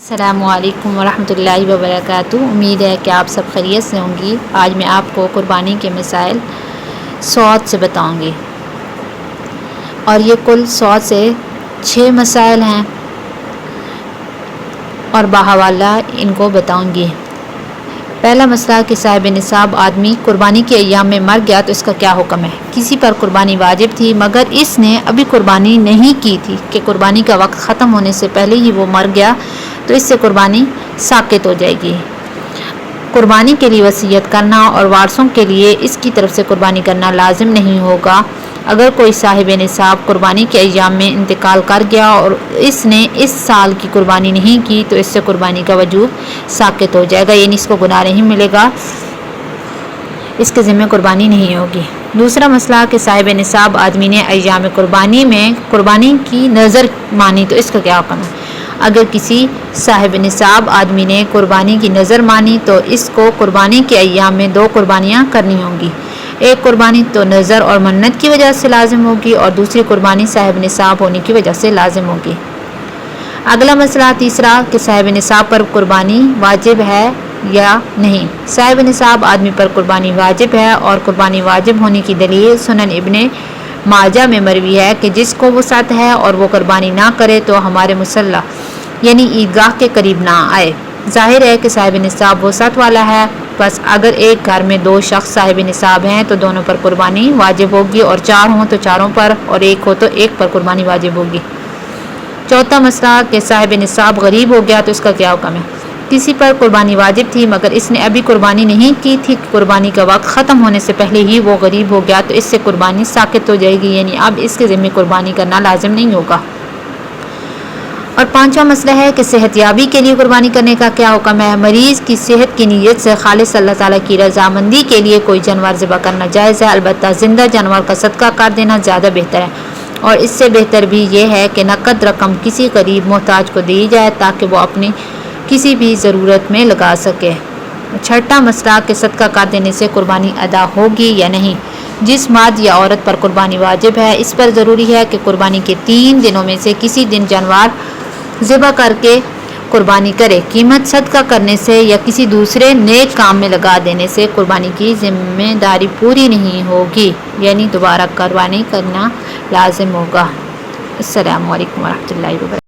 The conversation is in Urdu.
السلام علیکم ورحمۃ اللہ وبرکاتہ۔ امید ہے کہ آپ سب خیریت سے ہوں گی۔ آج میں آپ کو قربانی کے مسائل 100 سے بتاؤں گی، اور یہ کل 100 سے 6 مسائل ہیں اور بحوالہ ان کو بتاؤں گی۔ پہلا مسئلہ کہ صاحب نصاب آدمی قربانی کے ایام میں مر گیا تو اس کا کیا حکم ہے؟ کسی پر قربانی واجب تھی مگر اس نے ابھی قربانی نہیں کی تھی کہ قربانی کا وقت ختم ہونے سے پہلے ہی وہ مر گیا تو اس سے قربانی ساقط ہو جائے گی۔ قربانی کے لیے وصیت کرنا اور وارثوں کے لیے اس کی طرف سے قربانی کرنا لازم نہیں ہوگا۔ اگر کوئی صاحب نصاب قربانی کے ایام میں انتقال کر گیا اور اس نے اس سال کی قربانی نہیں کی تو اس سے قربانی کا وجوب ساقط ہو جائے گا، یعنی اس کو گناہ نہیں ملے گا، اس کے ذمہ قربانی نہیں ہوگی۔ دوسرا مسئلہ کہ صاحب نصاب آدمی نے ایام قربانی میں قربانی کی نظر مانی تو اس کا کیا حکم ہے؟ اگر کسی صاحب نصاب آدمی نے قربانی کی نظر مانی تو اس کو قربانی کے ایام میں 2 قربانیاں کرنی ہوں گی۔ ایک قربانی تو نظر اور منت کی وجہ سے لازم ہوگی اور دوسری قربانی صاحب نصاب ہونے کی وجہ سے لازم ہوگی۔ اگلا مسئلہ تیسرا کہ صاحب نصاب پر قربانی واجب ہے یا نہیں۔ صاحب نصاب آدمی پر قربانی واجب ہے، اور قربانی واجب ہونے کی دلیل سنن ابن ماجہ میں مروی ہے کہ جس کو وسعت ہے اور وہ قربانی نہ کرے تو ہمارے مصلی یعنی عیدگاہ کے قریب نہ آئے۔ ظاہر ہے کہ صاحب نصاب وسعت والا ہے، بس اگر ایک گھر میں 2 شخص صاحب نصاب ہیں تو دونوں پر قربانی واجب ہوگی، اور 4 ہوں تو 4 پر، اور 1 ہو تو 1 پر قربانی واجب ہوگی۔ چوتھا مسئلہ کہ صاحب نصاب غریب ہو گیا تو اس کا کیا حکم ہے؟ کسی پر قربانی واجب تھی مگر اس نے ابھی قربانی نہیں کی تھی، قربانی کا وقت ختم ہونے سے پہلے ہی وہ غریب ہو گیا تو اس سے قربانی ساقط ہو جائے گی، یعنی اب اس کے ذمہ قربانی کرنا لازم نہیں ہوگا۔ اور پانچواں مسئلہ ہے کہ صحت یابی کے لیے قربانی کرنے کا کیا حکم ہے؟ مریض کی صحت کی نیت سے خالص اللہ تعالیٰ کی رضامندی کے لیے کوئی جانور ذبح کرنا جائز ہے، البتہ زندہ جانور کا صدقہ کر دینا زیادہ بہتر ہے، اور اس سے بہتر بھی یہ ہے کہ نقد رقم کسی غریب محتاج کو دی جائے تاکہ وہ اپنی کسی بھی ضرورت میں لگا سکے۔ چھٹا مسئلہ کہ صدقہ کر دینے سے قربانی ادا ہوگی یا نہیں۔ جس مرد یا عورت پر قربانی واجب ہے اس پر ضروری ہے کہ قربانی کے 3 دنوں میں سے کسی دن جانور ذبح کر کے قربانی کرے۔ قیمت صدقہ کرنے سے یا کسی دوسرے نیک کام میں لگا دینے سے قربانی کی ذمہ داری پوری نہیں ہوگی، یعنی دوبارہ قربانی کرنا لازم ہوگا۔ السلام علیکم ورحمۃ اللہ وبرکاتہ۔